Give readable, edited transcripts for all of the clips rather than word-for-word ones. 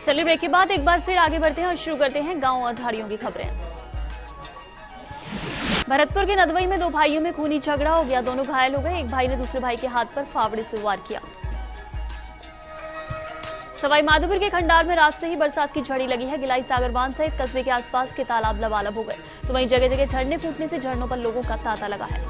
चलिए ब्रेक के बाद एक बार फिर आगे बढ़ते हैं और शुरू करते हैं गांव और झाड़ियों की खबरें। भरतपुर के नदवई में दो भाइयों में खूनी झगड़ा हो गया, दोनों घायल हो गए। एक भाई ने दूसरे भाई के हाथ पर फावड़े से वार किया। सवाई माधोपुर के खंडार में रात से ही बरसात की झड़ी लगी है। गिलाई सागर बांध सहित कस्बे के आसपास के तालाब लबालब हो गए, तो वहीं जगह जगह झरने फूटने से झरनों पर लोगों का तांता लगा है।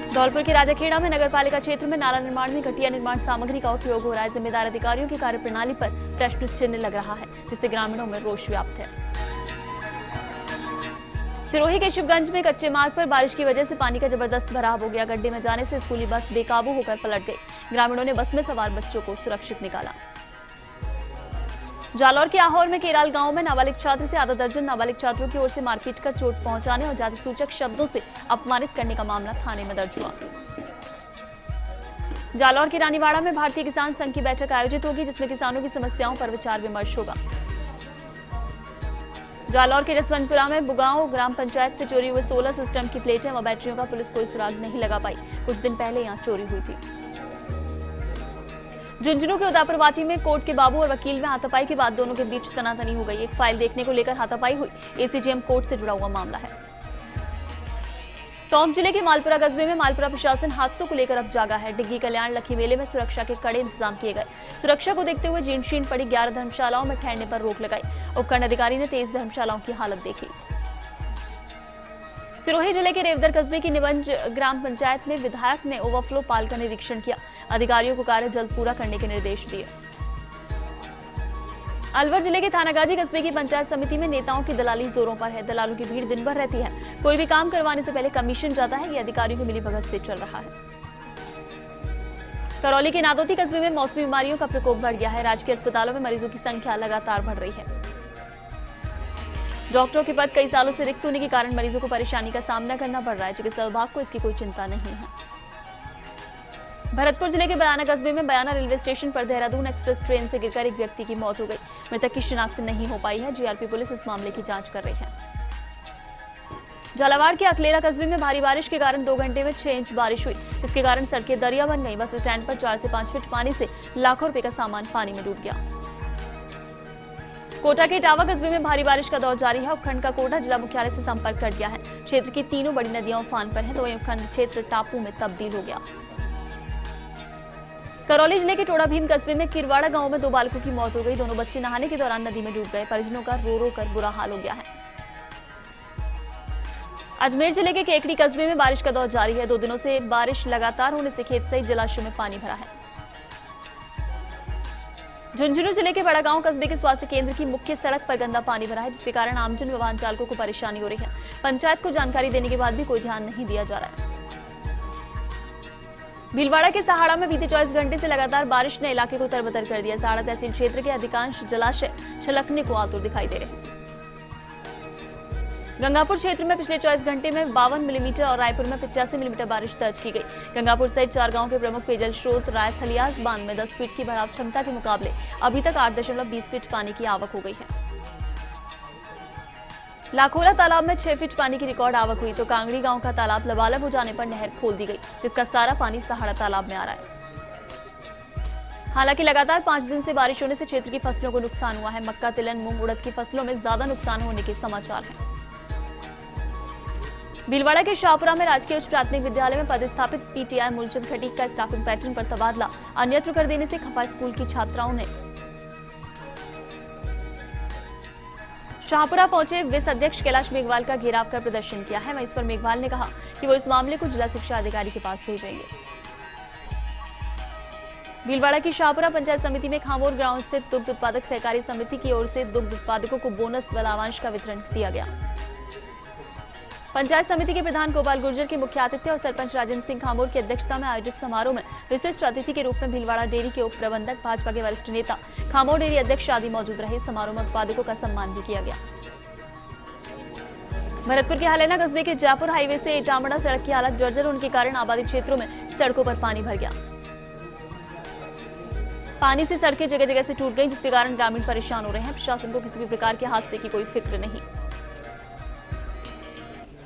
धौलपुर के राजाखेड़ा में नगरपालिका क्षेत्र में नाला निर्माण में घटिया निर्माण सामग्री का उपयोग हो रहा है। जिम्मेदार अधिकारियों की कार्यप्रणाली पर प्रश्न चिन्ह लग रहा है, जिससे ग्रामीणों में रोष व्याप्त है। सिरोही के शिवगंज में कच्चे मार्ग पर बारिश की वजह से पानी का जबरदस्त भराव हो गया। गड्ढे में जाने से स्कूली बस बेकाबू होकर पलट गई। ग्रामीणों ने बस में सवार बच्चों को सुरक्षित निकाला। जालौर के आहोर में केराल गांव में नाबालिग छात्र से आधा दर्जन नाबालिग छात्रों की ओर से मारपीट कर चोट पहुंचाने और जाति सूचक शब्दों से अपमानित करने का मामला थाने में दर्ज हुआ। जालौर के रानीवाड़ा में भारतीय किसान संघ की बैठक आयोजित होगी, जिसमें किसानों की समस्याओं पर विचार विमर्श होगा। जालौर के जसवंतपुरा में बुगांव ग्राम पंचायत से चोरी हुए 16 सिस्टम की प्लेटें व बैटरियों का पुलिस कोई सुराग नहीं लगा पाई। कुछ दिन पहले यहां चोरी हुई थी। झुंझुनू के उदापुरवाटी में कोर्ट के बाबू और वकील में हाथापाई के बाद दोनों के बीच तनातनी हो गई। एक फाइल देखने को लेकर हाथापाई हुई। एसीजेएम कोर्ट से जुड़ा हुआ मामला है। टोंक जिले के मालपुरा कस्बे में मालपुरा प्रशासन हादसों को लेकर अब जागा है। डिग्गी कल्याण लखी मेले में सुरक्षा के कड़े इंतजाम किए गए। सुरक्षा को देखते हुए जीर्ण पड़ी 11 धर्मशालाओं में ठहरने पर रोक लगाई। उपखंड अधिकारी ने 23 धर्मशालाओं की हालत देखी। सिरोही जिले के रेवदर कस्बे की निबंज ग्राम पंचायत में विधायक ने ओवरफ्लो पाल का निरीक्षण किया। अधिकारियों को कार्य जल्द पूरा करने के निर्देश दिए। अलवर जिले के थानागाजी कस्बे की पंचायत समिति में नेताओं की दलाली जोरों पर है। दलालों की भीड़ दिन भर रहती है। कोई भी काम करवाने से पहले कमीशन जाता है। ये अधिकारियों की मिलीभगत से चल रहा है। करौली के नादौती कस्बे में मौसमी बीमारियों का प्रकोप बढ़ गया है। राजकीय अस्पतालों में मरीजों की संख्या लगातार बढ़ रही है। डॉक्टरों के पद कई सालों से रिक्त होने के कारण मरीजों को परेशानी का सामना करना पड़ रहा है। चिकित्सा विभाग को इसकी कोई चिंता नहीं है। भरतपुर जिले के बयाना कस्बे में बयाना रेलवे स्टेशन पर देहरादून एक्सप्रेस ट्रेन से गिरकर एक व्यक्ति की मौत हो गई। मृतक की शिनाख्त नहीं हो पाई है। जीआरपी पुलिस इस मामले की जांच कर रही है। झालावाड़ के अकलेरा कस्बे में भारी बारिश के कारण 2 घंटे में 6 इंच बारिश हुई। इसके कारण सड़कें दरिया बन गई। बस स्टैंड पर 4 से 5 फीट पानी से लाखों रुपए का सामान पानी में डूब गया। कोटा के इटावा कस्बे में भारी बारिश का दौर जारी है। उपखंड का कोटा जिला मुख्यालय से संपर्क कट गया है। क्षेत्र की तीनों बड़ी नदियां उफान पर हैं, तो वहीं उपखंड क्षेत्र टापू में तब्दील हो गया। करौली जिले के टोड़ा भीम कस्बे में किरवाड़ा गांव में 2 बालकों की मौत हो गई। दोनों बच्चे नहाने के दौरान नदी में डूब गए। परिजनों का रो रो कर बुरा हाल हो गया है। अजमेर जिले के केकड़ी कस्बे में बारिश का दौर जारी है। 2 दिनों से बारिश लगातार होने से खेत सहित जलाशयों में पानी भरा है। झुंझुनू जिले के बड़ागांव कस्बे के स्वास्थ्य केंद्र की मुख्य सड़क पर गंदा पानी भरा है, जिसके कारण आमजन व वाहन चालकों को परेशानी हो रही है। पंचायत को जानकारी देने के बाद भी कोई ध्यान नहीं दिया जा रहा है। भीलवाड़ा के सहाड़ा में बीते 24 घंटे से लगातार बारिश ने इलाके को तरबतर कर दिया। सहाड़ा तहसील क्षेत्र के अधिकांश जलाशय छलकने को आतुर दिखाई दे रहे हैं। गंगापुर क्षेत्र में पिछले 24 घंटे में 52 मिलीमीटर और रायपुर में 85 मिलीमीटर बारिश दर्ज की गई। गंगापुर सहित 4 गांवों के प्रमुख पेयजल स्रोत रायथलियास बांध में 10 फीट की भराव क्षमता के मुकाबले अभी तक 8.20 फीट पानी की आवक हो गई है। लाखोला तालाब में 6 फीट पानी की रिकॉर्ड आवक हुई, तो कांगड़ी गांव का तालाब लबालब हो जाने पर नहर खोल दी गई, जिसका सारा पानी सहाड़ा तालाब में आ रहा है। हालांकि लगातार 5 दिन से बारिश होने से क्षेत्र की फसलों को नुकसान हुआ है। मक्का, तिलहन, मूंग, उड़द की फसलों में ज्यादा नुकसान होने के समाचार हैं। भीलवाड़ा के शाहपुरा में राजकीय उच्च प्राथमिक विद्यालय में पदस्थापित पीटीआई मूलचंद खटीक का स्टाफिंग पैटर्न पर तबादला अन्यत्र कर देने से खफा स्कूल की छात्राओं ने शाहपुरा पहुंचे विस अध्यक्ष कैलाश मेघवाल का घेराव कर प्रदर्शन किया है। वहीं इस पर मेघवाल ने कहा कि वो इस मामले को जिला शिक्षा अधिकारी के पास भेजेंगे। भीलवाड़ा की शाहपुरा पंचायत समिति में खामोर ग्राउंड स्थित दुग्ध उत्पादक सहकारी समिति की ओर से दुग्ध उत्पादकों को बोनस व लाभांश का वितरण किया गया। पंचायत समिति के प्रधान गोपाल गुर्जर के मुख्य आतिथ्य और सरपंच राजेंद्र सिंह खामोर की अध्यक्षता में आयोजित समारोह में विशिष्ट अतिथि के रूप में भीलवाड़ा डेयरी के उप प्रबंधक, भाजपा के वरिष्ठ नेता, खामोर डेयरी अध्यक्ष आदि मौजूद रहे। समारोह में उत्पादकों का सम्मान भी किया गया। भरतपुर के हलेना कस्बे के जयपुर हाईवे से इटामड़ा सड़क की हालत जर्जर होने के कारण आबादी क्षेत्रों में सड़कों पर पानी भर गया। पानी से सड़कें जगह जगह से टूट गई, जिसके कारण ग्रामीण परेशान हो रहे हैं। प्रशासन को किसी भी प्रकार के हादसे की कोई फिक्र नहीं।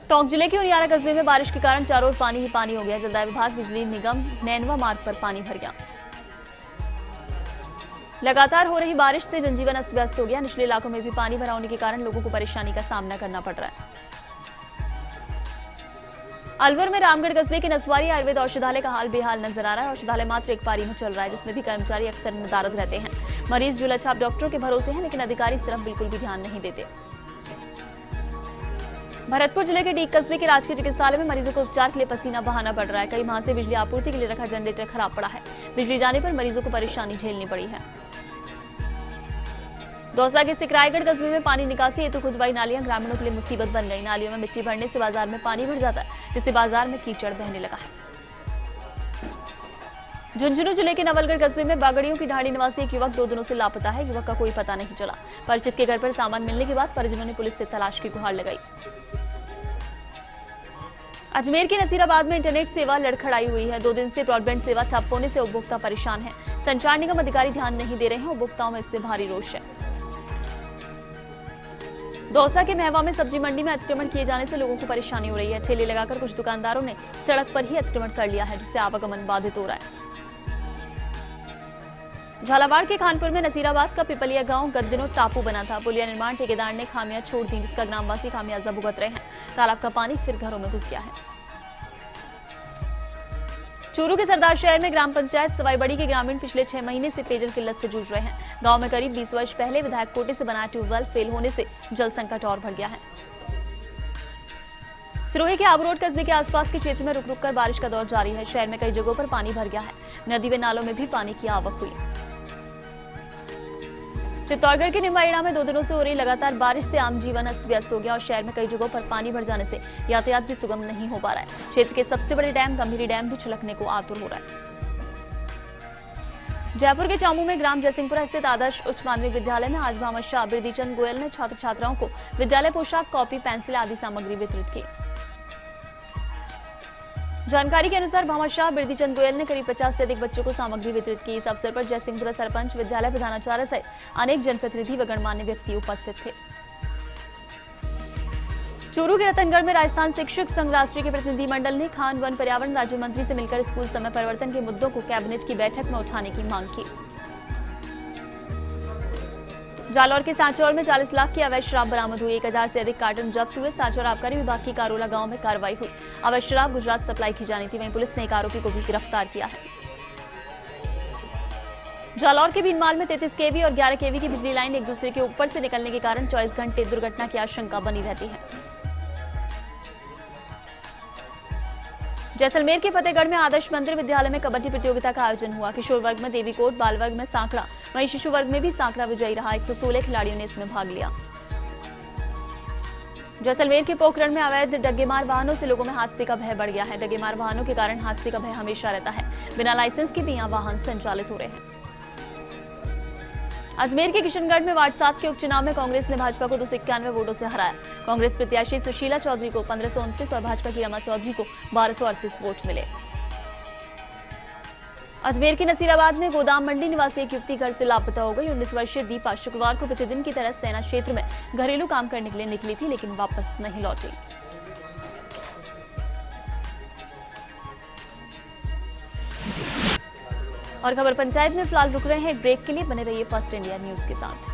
टोंक जिले के उनियारा कस्बे में बारिश के कारण चारों ओर पानी ही पानी हो गया। जलदाय विभाग, बिजली निगम, नैनवा मार्ग पर पानी भर गया। लगातार हो रही बारिश से जनजीवन अस्त व्यस्त हो गया। निचले इलाकों में भी पानी भरा होने के कारण लोगों को परेशानी का सामना करना पड़ रहा है। अलवर में रामगढ़ कस्बे के नसवारी आयुर्वेद औषधालय का हाल बेहाल नजर आ रहा है। औषधालय मात्र एक पारी में चल रहा है, जिसमें भी कर्मचारी अक्सर नदारद रहते हैं। मरीज जुलछाप डॉक्टरों के भरोसे हैं, लेकिन अधिकारी इस तरफ बिल्कुल भी ध्यान नहीं देते। भरतपुर जिले के डीग कस्बे के राजकीय चिकित्सालय में मरीजों को उपचार के लिए पसीना बहाना पड़ रहा है। कई माह से बिजली आपूर्ति के लिए रखा जनरेटर खराब पड़ा है। बिजली जाने पर मरीजों को परेशानी झेलनी पड़ी है। दौसा के सिकरायगढ़ कस्बे में पानी निकासी हेतु खुदवाई नालियां ग्रामीणों के लिए मुसीबत बन गई। नालियों में मिट्टी भरने से बाजार में पानी भर जाता है, जिससे बाजार में कीचड़ बहने लगा है। झुंझुनू जिले के नवलगढ़ कस्बे में बागड़ियों की ढाणी निवासी एक युवक 2 दिनों से लापता है। युवक का कोई पता नहीं चला। परिचित के घर पर सामान मिलने के बाद परिजनों ने पुलिस से तलाश की गुहार लगाई। अजमेर के नसीराबाद में इंटरनेट सेवा लड़खड़ाई हुई है। 2 दिन से ब्रॉडबैंड सेवा ठप होने से उपभोक्ता परेशान है। संचार निगम अधिकारी ध्यान नहीं दे रहे हैं। उपभोक्ताओं में इससे भारी रोष है। दौसा के महवा में सब्जी मंडी में अतिक्रमण किए जाने से लोगों को परेशानी हो रही है। ठेले लगाकर कुछ दुकानदारों ने सड़क पर ही अतिक्रमण कर लिया है, जिससे आवागमन बाधित हो रहा है। झालावाड़ के खानपुर में नसीराबाद का पिपलिया गांव गत दिनों टापू बना था। पुलिया निर्माण ठेकेदार ने खामियां छोड़ दी, जिसका ग्रामवासी खामियाजा भुगत रहे हैं। तालाब का पानी फिर घरों में घुस गया है। चूरू के सरदार शहर में ग्राम पंचायत सवाईबड़ी के ग्रामीण पिछले 6 महीने से पेयजल किल्लत से जूझ रहे हैं। गांव में करीब 20 वर्ष पहले विधायक कोटे से बनाया ट्यूबवेल फेल होने से जल संकट और बढ़ गया है। सिरोही के आबरोड कस्बे के आसपास के क्षेत्र में रुक रुक कर बारिश का दौर जारी है। शहर में कई जगहों पर पानी भर गया है। नदी व नालों में भी पानी की आवक हुई। चित्तौड़गढ़ के निम्बाइड़ा में 2 दिनों से हो रही लगातार बारिश से आम जीवन अस्त व्यस्त हो गया और शहर में कई जगहों पर पानी भर जाने से यातायात भी सुगम नहीं हो पा रहा है। क्षेत्र के सबसे बड़े डैम गंभीरी डैम भी छलकने को आतुर हो रहा है। जयपुर के चामू में ग्राम जयसिंहपुरा स्थित आदर्श उच्च माध्यमिक विद्यालय में आज भामाशाह बिरदीचंद गोयल ने छात्र छात्राओं को विद्यालय पोशाक, कॉपी, पेंसिल आदि सामग्री वितरित की। जानकारी के अनुसार भामाशाह बिरदीचंद गोयल ने करीब 50 से अधिक बच्चों को सामग्री वितरित की। इस अवसर पर जयसिंहपुरा सरपंच, विद्यालय प्रधानाचार्य सहित अनेक जनप्रतिनिधि व गणमान्य व्यक्ति उपस्थित थे। चूरू के रतनगढ़ में राजस्थान शिक्षक संघ राष्ट्रीय के प्रतिनिधिमंडल ने खान, वन, पर्यावरण राज्य मंत्री से मिलकर स्कूल समय परिवर्तन के मुद्दों को कैबिनेट की बैठक में उठाने की मांग की। जालौर के सांचौर में 40 लाख की अवैध शराब बरामद हुई। 1000 से अधिक कार्टन जब्त हुए। सांचौर आबकारी विभाग की कारोला गांव में कार्रवाई हुई। अवैध शराब गुजरात सप्लाई की जानी थी। वहीं पुलिस ने एक आरोपी को भी गिरफ्तार किया है। जालौर के भीनमाल में 33 केवी और 11 केवी की बिजली लाइन एक दूसरे के ऊपर से निकलने के कारण 24 घंटे दुर्घटना की आशंका बनी रहती है। जैसलमेर के फतेहगढ़ में आदर्श मंदिर विद्यालय में कबड्डी प्रतियोगिता का आयोजन हुआ। किशोर वर्ग में देवीकोट, बाल वर्ग में सांकड़ा, वहीं शिशु वर्ग में भी सांकड़ा विजयी रहा। 116 खिलाड़ियों ने इसमें भाग लिया। जैसलमेर के पोखरण में अवैध डग्गेमार वाहनों से लोगों में हादसे का भय बढ़ गया है। डग्गेमार वाहनों के कारण हादसे का भय हमेशा रहता है। बिना लाइसेंस के भी यहाँ वाहन संचालित हो रहे हैं। अजमेर के किशनगढ़ में वार्ड 7 के उपचुनाव में कांग्रेस ने भाजपा को 291 वोटों से हराया। कांग्रेस प्रत्याशी सुशीला चौधरी को 1529 और भाजपा की रमा चौधरी को 1238 वोट मिले। अजमेर के नसीराबाद में गोदाम मंडी निवासी एक युवती घर से लापता हो गई। 19 वर्षीय दीपा शुक्रवार को प्रतिदिन की तरह सेना क्षेत्र में घरेलू काम करने के लिए निकली थी, लेकिन वापस नहीं लौटी। और खबर पंचायत में फिलहाल रुक रहे हैं ब्रेक के लिए। बने रहिए फर्स्ट इंडिया न्यूज के साथ।